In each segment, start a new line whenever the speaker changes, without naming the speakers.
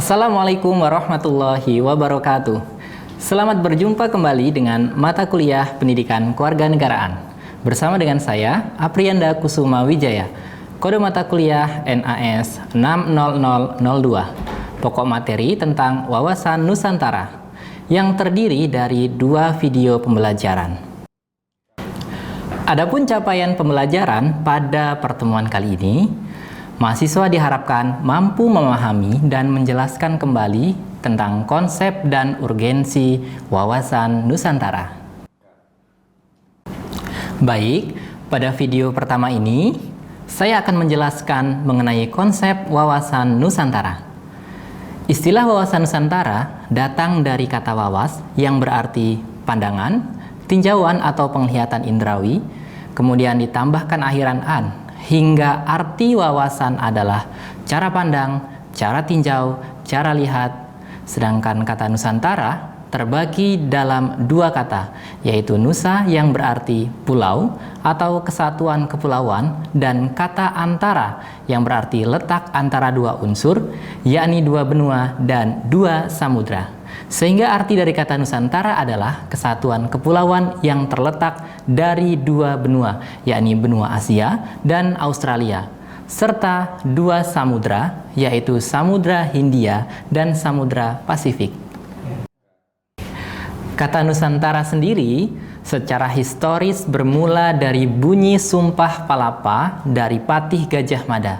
Assalamualaikum warahmatullahi wabarakatuh. Selamat berjumpa kembali dengan mata kuliah Pendidikan Kewarganegaraan. Bersama dengan saya, Aprianda Kusuma Wijaya. Kode mata kuliah NAS 60002. Pokok materi tentang wawasan Nusantara yang terdiri dari 2 video pembelajaran. Adapun capaian pembelajaran pada pertemuan kali ini, mahasiswa diharapkan mampu memahami dan menjelaskan kembali tentang konsep dan urgensi wawasan Nusantara. Baik, pada video pertama ini, saya akan menjelaskan mengenai konsep wawasan Nusantara. Istilah wawasan Nusantara datang dari kata wawas yang berarti pandangan, tinjauan atau penglihatan indrawi, kemudian ditambahkan akhiran an, hingga arti wawasan adalah cara pandang, cara tinjau, cara lihat. Sedangkan kata Nusantara terbagi dalam 2 kata, yaitu Nusa yang berarti pulau atau kesatuan kepulauan, dan kata antara yang berarti letak antara 2 unsur, yakni 2 benua dan 2 samudra. Sehingga arti dari kata Nusantara adalah kesatuan kepulauan yang terletak dari 2 benua, yakni benua Asia dan Australia, serta 2 samudra, yaitu Samudra Hindia dan Samudra Pasifik. Kata Nusantara sendiri secara historis bermula dari bunyi sumpah palapa dari Patih Gajah Mada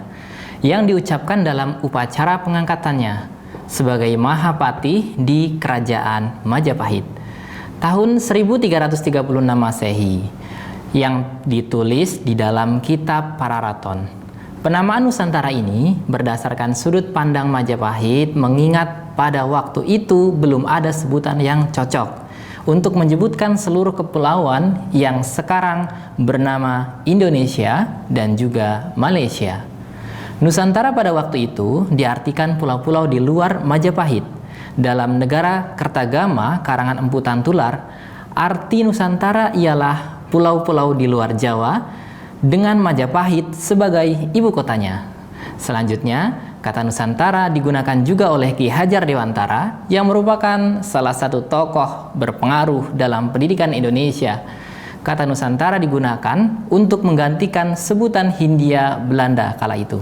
yang diucapkan dalam upacara pengangkatannya sebagai Mahapatih di Kerajaan Majapahit tahun 1336 Masehi, yang ditulis di dalam kitab Pararaton. Penamaan Nusantara ini berdasarkan sudut pandang Majapahit, mengingat pada waktu itu belum ada sebutan yang cocok untuk menyebutkan seluruh kepulauan yang sekarang bernama Indonesia dan juga Malaysia. Nusantara pada waktu itu diartikan pulau-pulau di luar Majapahit. Dalam negara Kertagama karangan Empu Tantular, arti Nusantara ialah pulau-pulau di luar Jawa dengan Majapahit sebagai ibu kotanya. Selanjutnya, kata Nusantara digunakan juga oleh Ki Hajar Dewantara yang merupakan salah satu tokoh berpengaruh dalam pendidikan Indonesia. Kata Nusantara digunakan untuk menggantikan sebutan Hindia Belanda kala itu.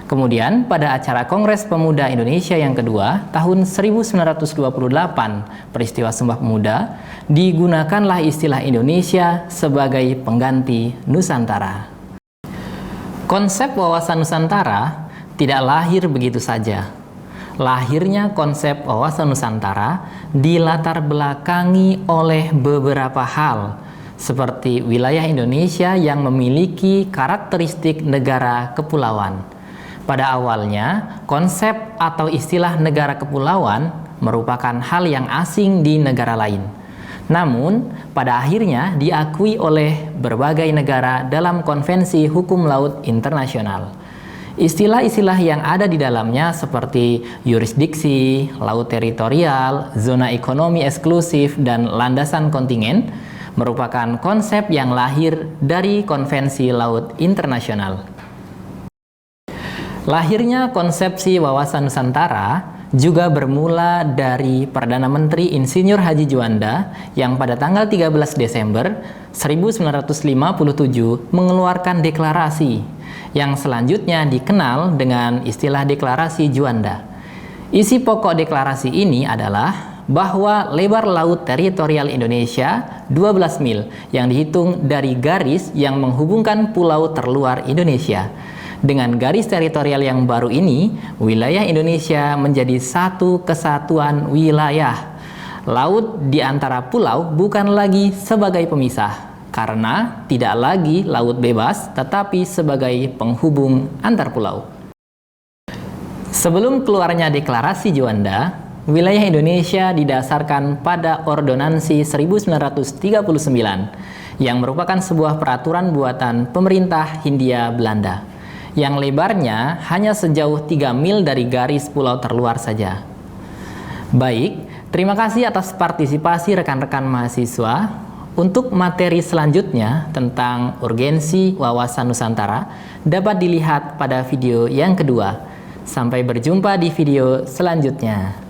Kemudian pada acara Kongres Pemuda Indonesia yang kedua tahun 1928, peristiwa Sumpah Pemuda, digunakanlah istilah Indonesia sebagai pengganti Nusantara. Konsep wawasan Nusantara tidak lahir begitu saja. Lahirnya konsep wawasan Nusantara dilatar belakangi oleh beberapa hal, seperti wilayah Indonesia yang memiliki karakteristik negara kepulauan. Pada awalnya, konsep atau istilah negara kepulauan merupakan hal yang asing di negara lain. Namun, pada akhirnya diakui oleh berbagai negara dalam Konvensi Hukum Laut Internasional. Istilah-istilah yang ada di dalamnya seperti yurisdiksi, laut teritorial, zona ekonomi eksklusif, dan landasan kontingen merupakan konsep yang lahir dari Konvensi Laut Internasional. Lahirnya konsepsi wawasan Nusantara juga bermula dari Perdana Menteri Insinyur Haji Juanda yang pada tanggal 13 Desember 1957 mengeluarkan deklarasi yang selanjutnya dikenal dengan istilah Deklarasi Juanda. Isi pokok deklarasi ini adalah bahwa lebar laut teritorial Indonesia 12 mil yang dihitung dari garis yang menghubungkan pulau terluar Indonesia. Dengan garis teritorial yang baru ini, wilayah Indonesia menjadi satu kesatuan wilayah. Laut di antara pulau bukan lagi sebagai pemisah, karena tidak lagi laut bebas, tetapi sebagai penghubung antar pulau. Sebelum keluarnya Deklarasi Juanda, wilayah Indonesia didasarkan pada Ordonansi 1939 yang merupakan sebuah peraturan buatan pemerintah Hindia Belanda yang lebarnya hanya sejauh 3 mil dari garis pulau terluar saja. Baik, terima kasih atas partisipasi rekan-rekan mahasiswa. Untuk materi selanjutnya tentang urgensi wawasan Nusantara dapat dilihat pada video yang kedua. Sampai berjumpa di video selanjutnya.